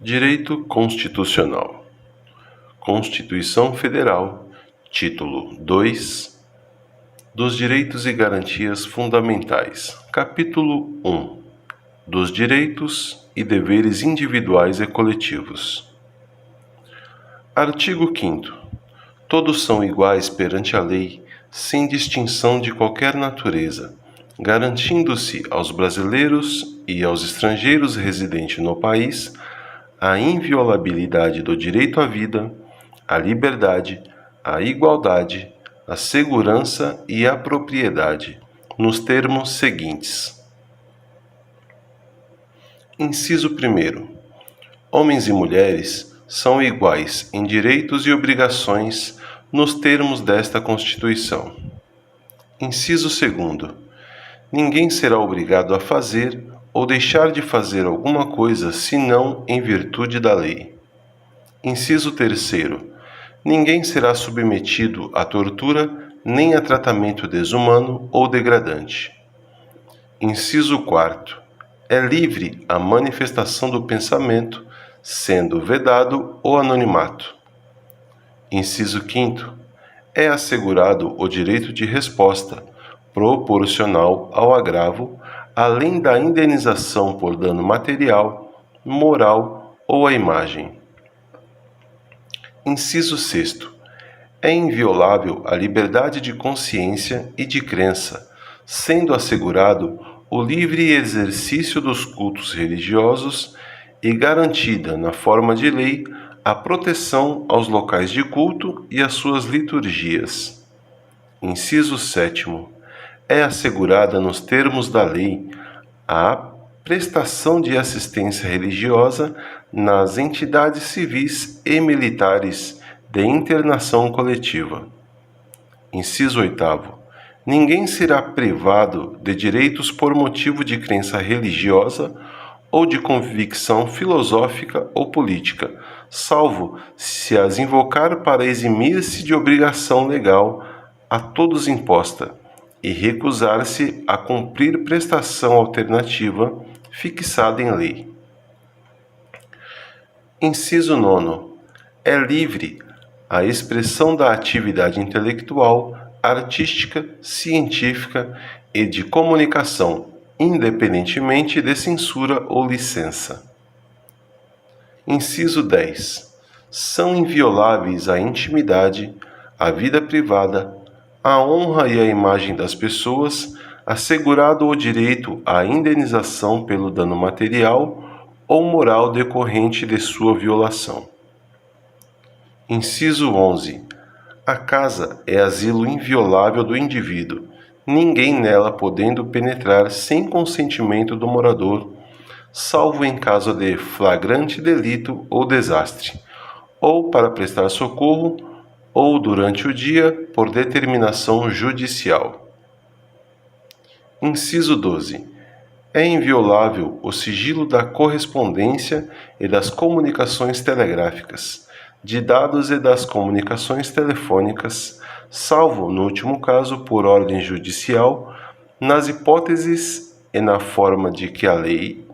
Direito Constitucional. Constituição Federal, Título 2, dos Direitos e Garantias Fundamentais. Capítulo 1, dos Direitos e Deveres Individuais e Coletivos. Artigo 5º. Todos são iguais perante a lei, sem distinção de qualquer natureza, garantindo-se aos brasileiros e aos estrangeiros residentes no país a inviolabilidade do direito à vida, à liberdade, à igualdade, à segurança e à propriedade, nos termos seguintes. Inciso 1º. Homens e mulheres são iguais em direitos e obrigações nos termos desta Constituição. Inciso 2º. Ninguém será obrigado a fazer ou deixar de fazer alguma coisa senão em virtude da lei. Inciso 3º. Ninguém será submetido à tortura nem a tratamento desumano ou degradante. Inciso 4º. É livre a manifestação do pensamento, sendo vedado o anonimato. Inciso 5º. É assegurado o direito de resposta, proporcional ao agravo, além da indenização por dano material, moral ou à imagem. Inciso 6º. É inviolável a liberdade de consciência e de crença, sendo assegurado o livre exercício dos cultos religiosos e garantida, na forma de lei, a proteção aos locais de culto e às suas liturgias. Inciso 7º. É assegurada nos termos da lei a prestação de assistência religiosa nas entidades civis e militares de internação coletiva. Inciso 8º. Ninguém será privado de direitos por motivo de crença religiosa ou de convicção filosófica ou política, salvo se as invocar para eximir-se de obrigação legal a todos imposta e recusar-se a cumprir prestação alternativa fixada em lei. Inciso 9º. É livre a expressão da atividade intelectual, artística, científica e de comunicação, independentemente de censura ou licença. Inciso 10. São invioláveis a intimidade, a vida privada, a honra e a imagem das pessoas, assegurado o direito à indenização pelo dano material ou moral decorrente de sua violação. Inciso 11. A casa é asilo inviolável do indivíduo, ninguém nela podendo penetrar sem consentimento do morador, salvo em caso de flagrante delito ou desastre, ou para prestar socorro, ou durante o dia, por determinação judicial. Inciso 12. É inviolável o sigilo da correspondência e das comunicações telegráficas, de dados e das comunicações telefônicas, salvo, no último caso, por ordem judicial, nas hipóteses e na forma de que a lei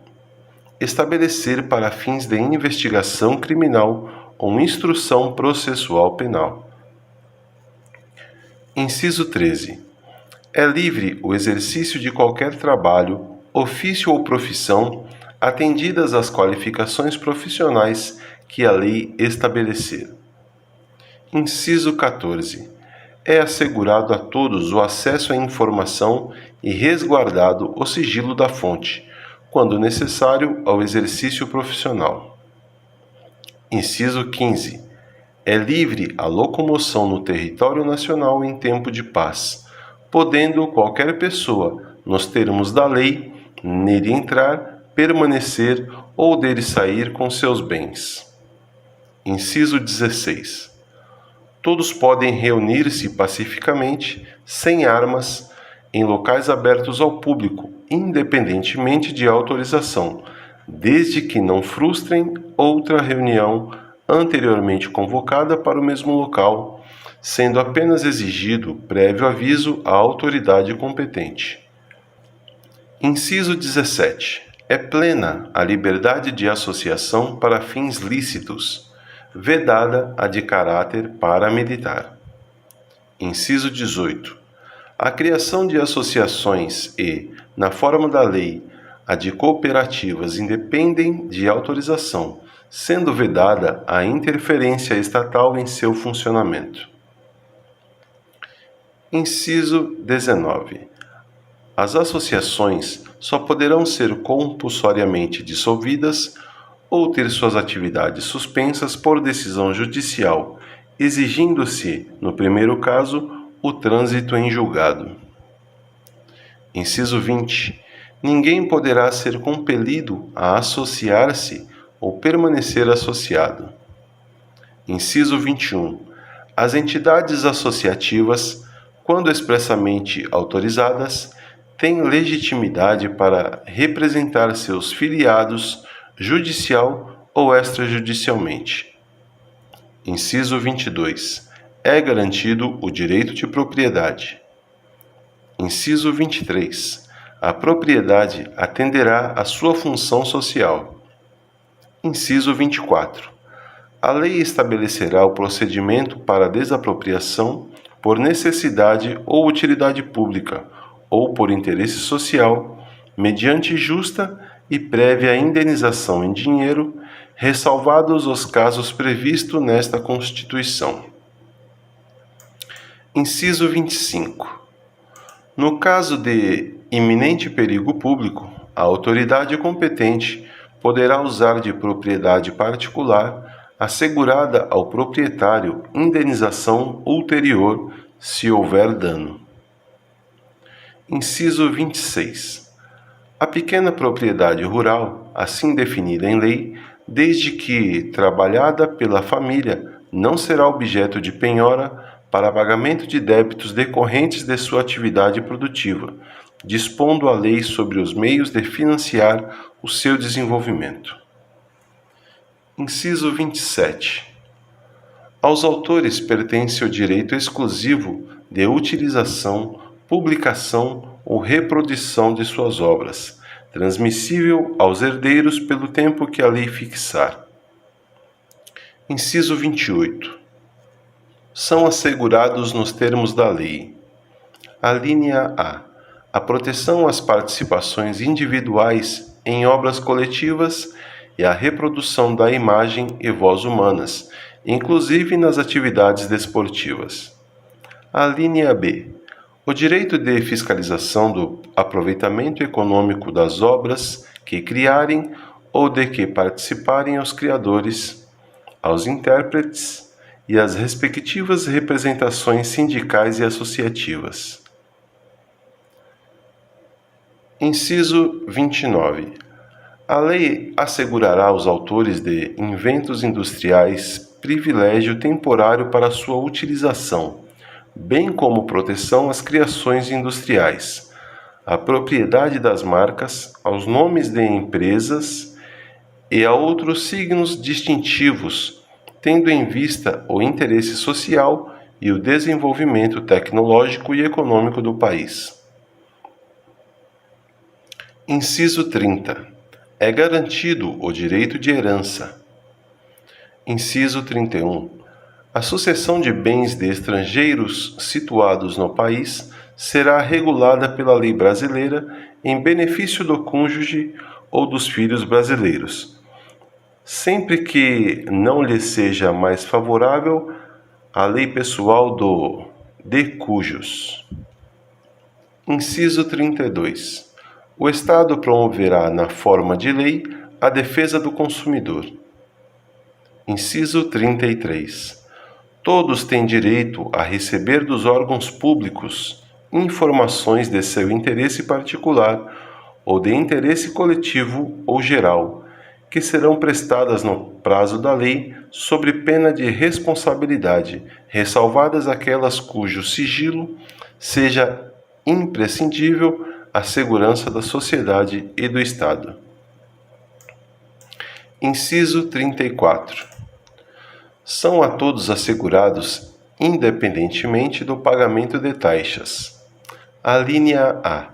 estabelecer para fins de investigação criminal ou instrução processual penal. Inciso 13. É livre o exercício de qualquer trabalho, ofício ou profissão, atendidas as qualificações profissionais que a lei estabelecer. Inciso 14. É assegurado a todos o acesso à informação e resguardado o sigilo da fonte, quando necessário ao exercício profissional. Inciso 15. É livre a locomoção no território nacional em tempo de paz, podendo qualquer pessoa, nos termos da lei, nele entrar, permanecer ou dele sair com seus bens. Inciso 16. Todos podem reunir-se pacificamente, sem armas, em locais abertos ao público, independentemente de autorização, desde que não frustrem outra reunião anteriormente convocada para o mesmo local, sendo apenas exigido prévio aviso à autoridade competente. Inciso 17. É plena a liberdade de associação para fins lícitos, vedada a de caráter paramilitar. Inciso 18. A criação de associações e, na forma da lei, a de cooperativas independem de autorização, sendo vedada a interferência estatal em seu funcionamento. Inciso 19. As associações só poderão ser compulsoriamente dissolvidas ou ter suas atividades suspensas por decisão judicial, exigindo-se, no primeiro caso, o trânsito em julgado. Inciso 20. Ninguém poderá ser compelido a associar-se ou permanecer associado. Inciso 21. As entidades associativas, quando expressamente autorizadas, têm legitimidade para representar seus filiados judicial ou extrajudicialmente. Inciso 22. É garantido o direito de propriedade. Inciso 23. A propriedade atenderá à sua função social. Inciso 24. A lei estabelecerá o procedimento para desapropriação por necessidade ou utilidade pública, ou por interesse social, mediante justa e prévia indenização em dinheiro, ressalvados os casos previstos nesta Constituição. Inciso 25. No caso de iminente perigo público, a autoridade competente poderá usar de propriedade particular assegurada ao proprietário indenização ulterior se houver dano. Inciso 26. A pequena propriedade rural, assim definida em lei, desde que trabalhada pela família, não será objeto de penhora para pagamento de débitos decorrentes de sua atividade produtiva, dispondo a lei sobre os meios de financiar o seu desenvolvimento. Inciso 27. Aos autores pertence o direito exclusivo de utilização, publicação ou reprodução de suas obras, transmissível aos herdeiros pelo tempo que a lei fixar. Inciso 28. São assegurados nos termos da lei: alínea A. A proteção às participações individuais em obras coletivas e a reprodução da imagem e voz humanas, inclusive nas atividades desportivas. Alínea B. O direito de fiscalização do aproveitamento econômico das obras que criarem ou de que participarem os criadores, aos intérpretes e às respectivas representações sindicais e associativas. Inciso 29. A lei assegurará aos autores de inventos industriais privilégio temporário para sua utilização, bem como proteção às criações industriais, à propriedade das marcas, aos nomes de empresas e a outros signos distintivos, tendo em vista o interesse social e o desenvolvimento tecnológico e econômico do país. Inciso 30. É garantido o direito de herança. Inciso 31. A sucessão de bens de estrangeiros situados no país será regulada pela lei brasileira em benefício do cônjuge ou dos filhos brasileiros, sempre que não lhe seja mais favorável a lei pessoal de cujos. Inciso 32. O Estado promoverá, na forma de lei, a defesa do consumidor. Inciso 33. Todos têm direito a receber dos órgãos públicos informações de seu interesse particular ou de interesse coletivo ou geral, que serão prestadas no prazo da lei, sob pena de responsabilidade, ressalvadas aquelas cujo sigilo seja imprescindível à segurança da sociedade e do Estado. Inciso 34. São a todos assegurados, independentemente do pagamento de taxas. Alínea A.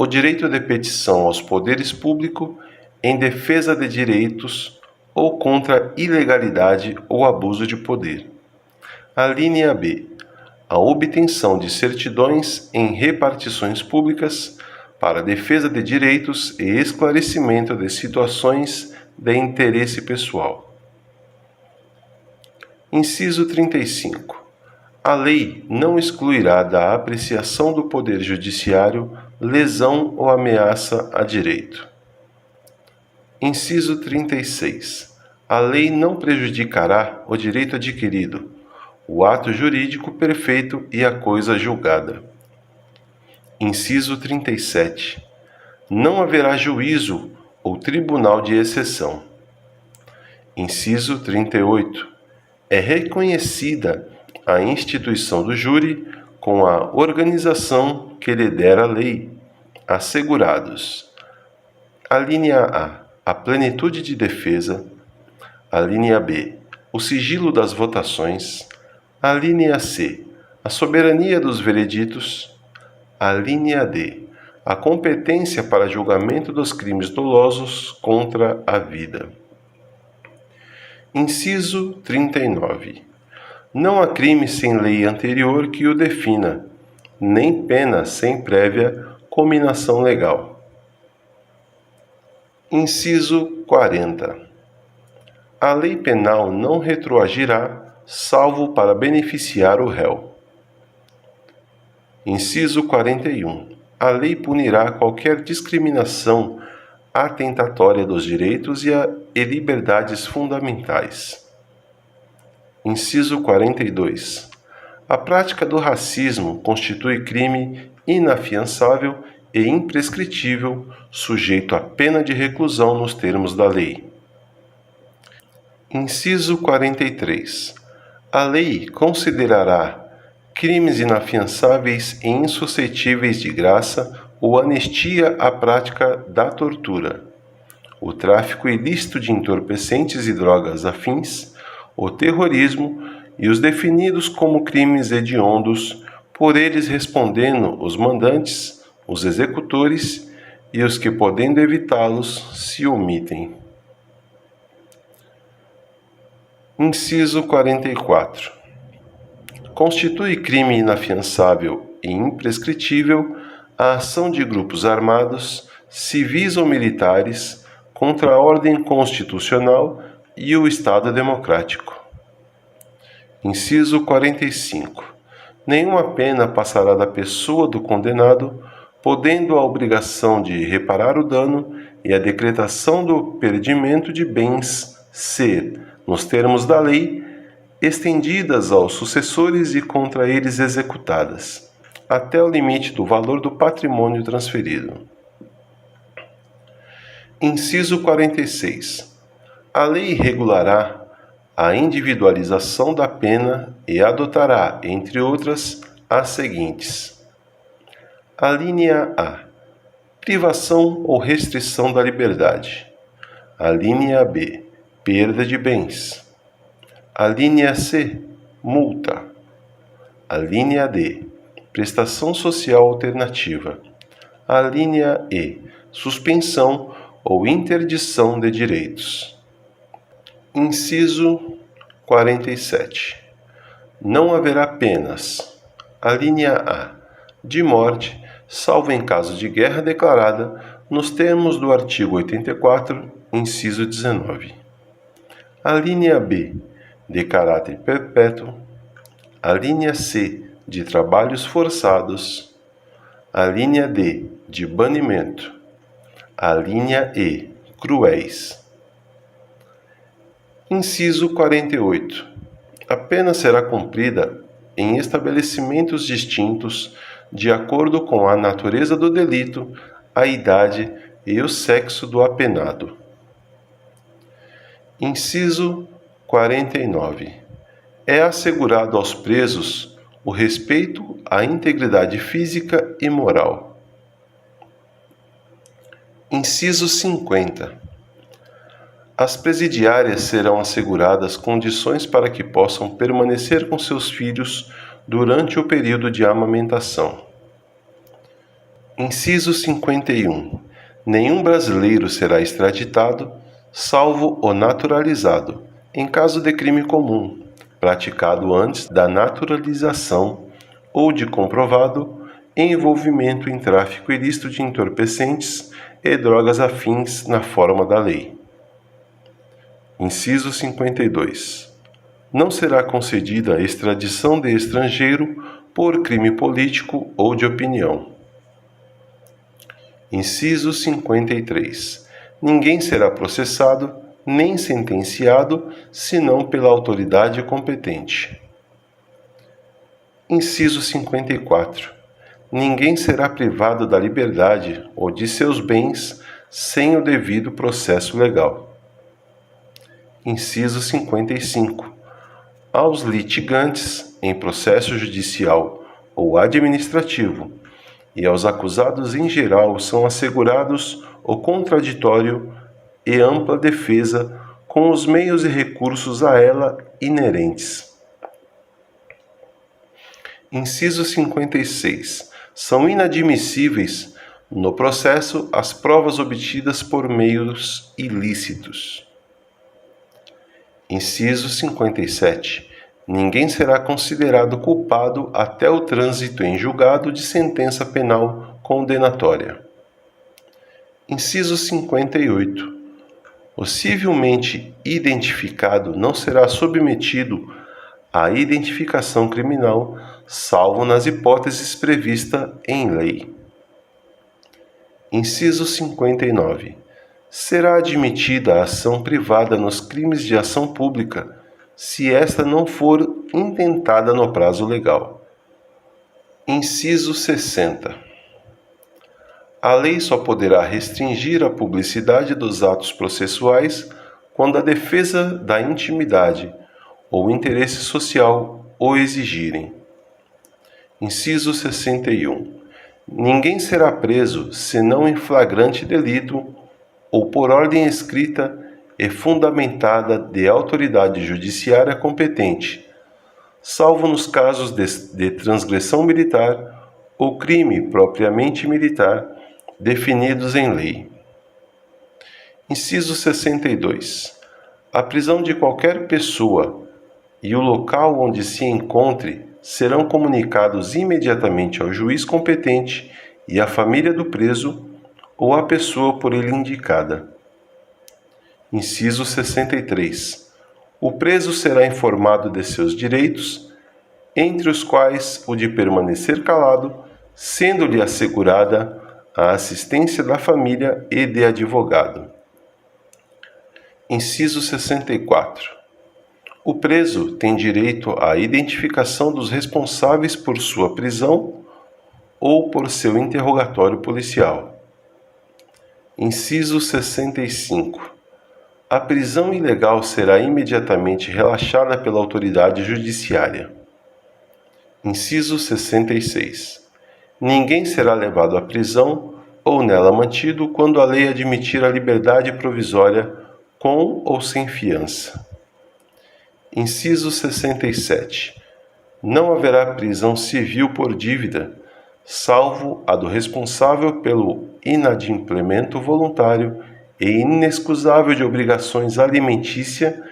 o direito de petição aos poderes públicos em defesa de direitos ou contra ilegalidade ou abuso de poder. A linha B, a obtenção de certidões em repartições públicas para defesa de direitos e esclarecimento de situações de interesse pessoal. Inciso 35. A lei não excluirá da apreciação do Poder Judiciário lesão ou ameaça a direito. Inciso 36. A lei não prejudicará o direito adquirido, o ato jurídico perfeito e a coisa julgada. Inciso 37. Não haverá juízo ou tribunal de exceção. Inciso 38. É reconhecida a instituição do júri com a organização que lhe der a lei, assegurados: a linha A, a plenitude de defesa; a linha B, o sigilo das votações; a linha C, a soberania dos vereditos; a linha D, a competência para julgamento dos crimes dolosos contra a vida. Inciso 39. Não há crime sem lei anterior que o defina, nem pena sem prévia cominação legal. Inciso 40. A lei penal não retroagirá, salvo para beneficiar o réu. Inciso 41. A lei punirá qualquer discriminação atentatória dos direitos e liberdades fundamentais. Inciso 42. A prática do racismo constitui crime inafiançável e imprescritível, sujeito à pena de reclusão nos termos da lei. Inciso 43. A lei considerará crimes inafiançáveis e insuscetíveis de graça ou anistia a prática da tortura, o tráfico ilícito de entorpecentes e drogas afins, o terrorismo e os definidos como crimes hediondos, por eles respondendo os mandantes, os executores e os que, podendo evitá-los, se omitem. Inciso 44. Constitui crime inafiançável e imprescritível a ação de grupos armados, civis ou militares, contra a ordem constitucional e o Estado democrático. Inciso 45. Nenhuma pena passará da pessoa do condenado, podendo a obrigação de reparar o dano e a decretação do perdimento de bens ser, nos termos da lei, estendidas aos sucessores e contra eles executadas, até o limite do valor do patrimônio transferido. Inciso 46. A lei regulará a individualização da pena e adotará, entre outras, as seguintes: a linha A, privação ou restrição da liberdade; a linha B, perda de bens; a linha C, multa; a linha D, prestação social alternativa; a linha E, suspensão ou interdição de direitos. Inciso 47. Não haverá penas: a linha A, de morte, salvo em caso de guerra declarada, nos termos do artigo 84, inciso 19; a linha B, de caráter perpétuo; a linha C, de trabalhos forçados; a linha D, de banimento; a linha E, cruéis. Inciso 48. A pena será cumprida em estabelecimentos distintos, de acordo com a natureza do delito, a idade e o sexo do apenado. Inciso 49. É assegurado aos presos o respeito à integridade física e moral. Inciso 50. As presidiárias serão asseguradas condições para que possam permanecer com seus filhos durante o período de amamentação. Inciso 51. Nenhum brasileiro será extraditado, salvo o naturalizado, em caso de crime comum, praticado antes da naturalização ou de comprovado envolvimento em tráfico ilícito de entorpecentes e drogas afins na forma da lei. Inciso 52. Não será concedida a extradição de estrangeiro por crime político ou de opinião. Inciso 53. Ninguém será processado nem sentenciado senão pela autoridade competente. Inciso 54. Ninguém será privado da liberdade ou de seus bens sem o devido processo legal. Inciso 55. Aos litigantes em processo judicial ou administrativo e aos acusados em geral são assegurados o contraditório e ampla defesa com os meios e recursos a ela inerentes. Inciso 56. São inadmissíveis no processo as provas obtidas por meios ilícitos. Inciso 57. Ninguém será considerado culpado até o trânsito em julgado de sentença penal condenatória. Inciso 58. O civilmente identificado não será submetido à identificação criminal, salvo nas hipóteses previstas em lei. Inciso 59. Será admitida a ação privada nos crimes de ação pública, se esta não for intentada no prazo legal. Inciso 60. A lei só poderá restringir a publicidade dos atos processuais quando a defesa da intimidade ou o interesse social o exigirem. Inciso 61. Ninguém será preso senão em flagrante delito ou por ordem escrita e fundamentada de autoridade judiciária competente, salvo nos casos de transgressão militar ou crime propriamente militar definidos em lei. Inciso 62. A prisão de qualquer pessoa e o local onde se encontre serão comunicados imediatamente ao juiz competente e à família do preso ou à pessoa por ele indicada. Inciso 63. O preso será informado de seus direitos, entre os quais o de permanecer calado, sendo-lhe assegurada a assistência da família e de advogado. Inciso 64. O preso tem direito à identificação dos responsáveis por sua prisão ou por seu interrogatório policial. Inciso 65. A prisão ilegal será imediatamente relaxada pela autoridade judiciária. Inciso 66. Ninguém será levado à prisão ou nela mantido quando a lei admitir a liberdade provisória com ou sem fiança. Inciso 67. Não haverá prisão civil por dívida, salvo a do responsável pelo inadimplemento voluntário e inexcusável de obrigações alimentícia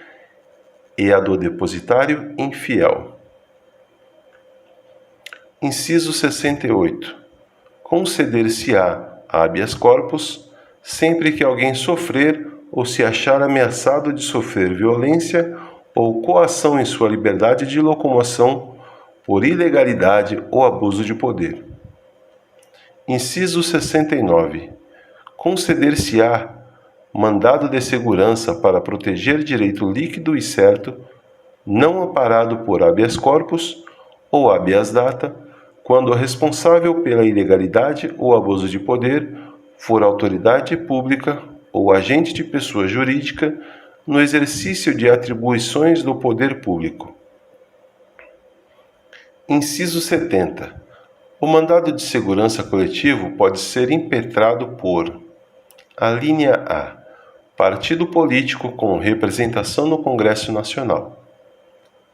e a do depositário infiel. Inciso 68. Conceder-se-á habeas corpus sempre que alguém sofrer ou se achar ameaçado de sofrer violência ou coação em sua liberdade de locomoção por ilegalidade ou abuso de poder. Inciso 69. Conceder-se-á mandado de segurança para proteger direito líquido e certo, não amparado por habeas corpus ou habeas data, quando o responsável pela ilegalidade ou abuso de poder for autoridade pública ou agente de pessoa jurídica no exercício de atribuições do poder público. Inciso 70. O mandado de segurança coletivo pode ser impetrado por: a linha A. Partido político com representação no Congresso Nacional.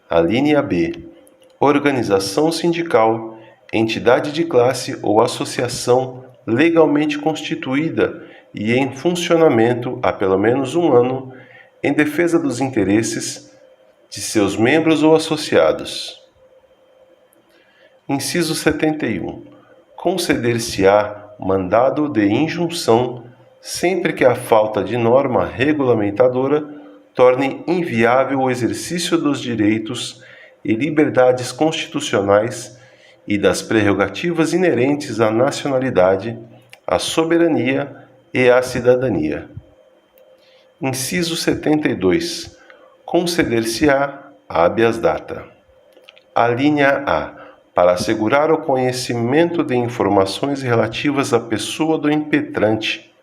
A linha B. Organização sindical, entidade de classe ou associação legalmente constituída e em funcionamento há pelo menos um ano, em defesa dos interesses de seus membros ou associados. Inciso 71. Conceder-se-á mandado de injunção sempre que a falta de norma regulamentadora torne inviável o exercício dos direitos e liberdades constitucionais e das prerrogativas inerentes à nacionalidade, à soberania e à cidadania. Inciso 72. Conceder-se-á habeas data. Alínea A. Para assegurar o conhecimento de informações relativas à pessoa do impetrante,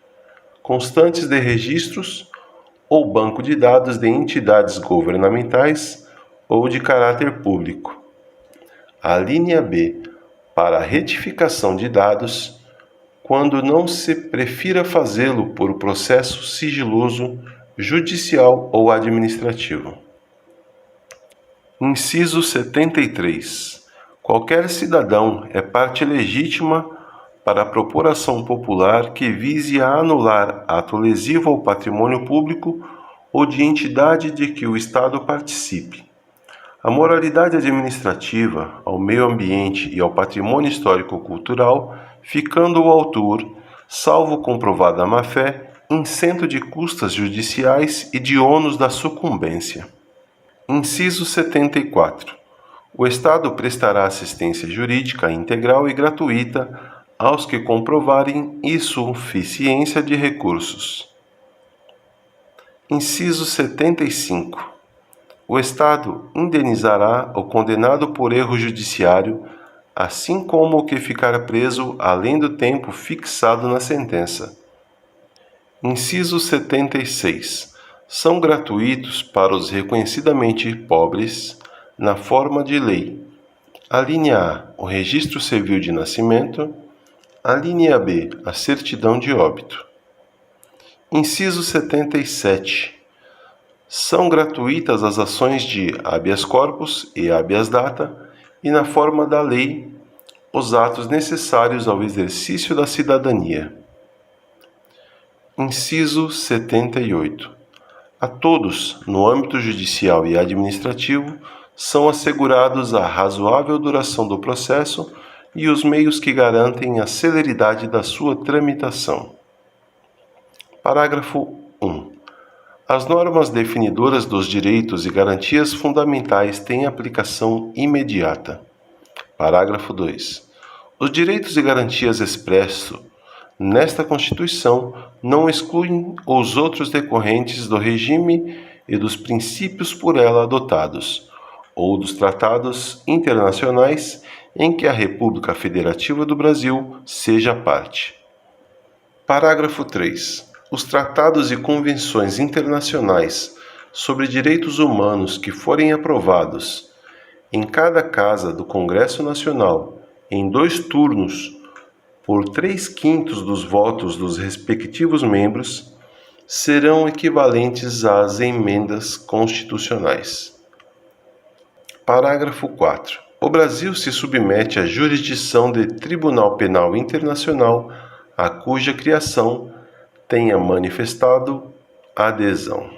constantes de registros ou banco de dados de entidades governamentais ou de caráter público. A linha B, para a retificação de dados, quando não se prefira fazê-lo por processo sigiloso, judicial ou administrativo. Inciso 73. Qualquer cidadão é parte legítima para a procuração popular que vise a anular ato lesivo ao patrimônio público ou de entidade de que o Estado participe. A moralidade administrativa, ao meio ambiente e ao patrimônio histórico-cultural, ficando o autor, salvo comprovada má-fé, isento de custas judiciais e de ônus da sucumbência. Inciso 74. O Estado prestará assistência jurídica integral e gratuita aos que comprovarem insuficiência de recursos. Inciso 75. O Estado indenizará o condenado por erro judiciário, assim como o que ficar preso além do tempo fixado na sentença. Inciso 76. São gratuitos para os reconhecidamente pobres, na forma de lei. A linha A, o registro civil de nascimento. A linha B, a certidão de óbito. Inciso 77. São gratuitas as ações de habeas corpus e habeas data e, na forma da lei, os atos necessários ao exercício da cidadania. Inciso 78. A todos, no âmbito judicial e administrativo, são assegurados a razoável duração do processo e os meios que garantem a celeridade da sua tramitação. Parágrafo 1. As normas definidoras dos direitos e garantias fundamentais têm aplicação imediata. Parágrafo 2. Os direitos e garantias expressos nesta Constituição não excluem os outros decorrentes do regime e dos princípios por ela adotados, ou dos tratados internacionais em que a República Federativa do Brasil seja parte. Parágrafo 3. Os tratados e convenções internacionais sobre direitos humanos que forem aprovados em cada casa do Congresso Nacional em 2 turnos por 3/5 dos votos dos respectivos membros serão equivalentes às emendas constitucionais. Parágrafo 4. O Brasil se submete à jurisdição de Tribunal Penal Internacional, a cuja criação tenha manifestado adesão.